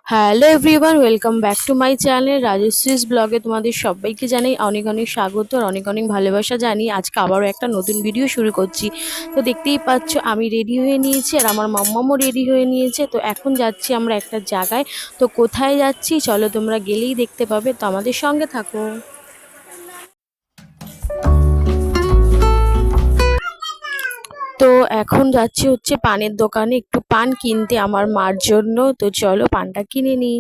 Hello everyone, welcome back to my channel Rajshree's ব্লগে। তোমাদের সবাইকে জানাই অনেক অনেক স্বাগত আর অনেক অনেক ভালোবাসা জানিয়ে আজকে আবারও একটা নতুন ভিডিও শুরু করছি। তো দেখতেই পাচ্ছ আমি রেডি হয়ে নিয়েছি আর আমার মাম্মামও রেডি হয়ে নিয়েছে। তো এখন যাচ্ছি আমরা একটা জায়গায়। তো কোথায় যাচ্ছি চলো তোমরা গেলেই দেখতে পাবে, তো আমাদের সঙ্গে থাকো। তো এখন যাচ্ছি হচ্ছে পানের দোকানে একটু পান কিনতে আমার মার জন্য। তো চলো পানটা কিনে নিই।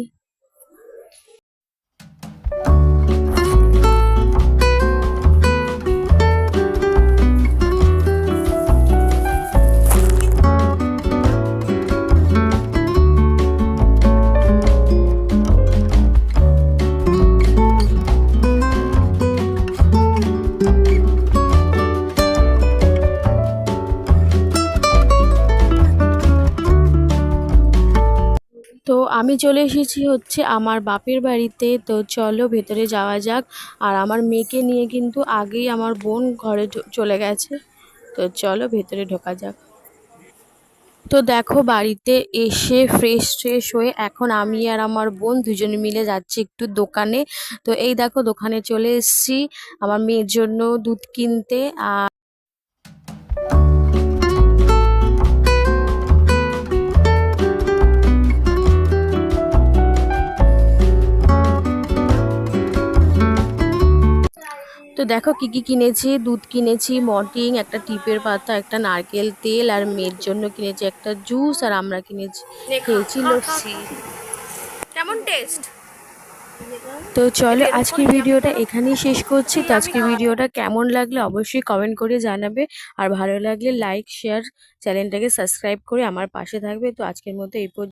তো আমি চলে এসেছি হচ্ছে আমার বাপের বাড়িতে। তো চলো ভেতরে যাওয়া যাক। আর আমার মেয়েকে নিয়ে কিন্তু আগেই আমার বোন ঘরে চলে গেছে। তো চলো ভেতরে ঢোকা যাক। তো দেখো বাড়িতে এসে ফ্রেশ হয়ে এখন আমি আর আমার বোন দুজনে মিলে যাচ্ছি একটু দোকানে। তো এই দেখো দোকানে চলে এসেছি আমার মেয়ের জন্য দুধ কিনতে। আর তো দেখো কি কি কিনেছি, দুধ কিনেছি, মর্টিন, একটা টিপের পাতা, একটা নারকেল তেল, আর মেয়ের জন্য কিনেছি একটা জুস, আর আমরা কিনেছি খেয়েছি লস্যি। কেমন টেস্ট? তো চলো আজকের ভিডিওটা এখানেই শেষ করছি। তো আজকের ভিডিওটা কেমন লাগলে অবশ্যই কমেন্ট করে জানাবে। আর ভালো লাগলে লাইক শেয়ার চ্যানেলটাকে সাবস্ক্রাইব করে আমার পাশে থাকবে। তো আজকের মতো এই পর্যন্ত।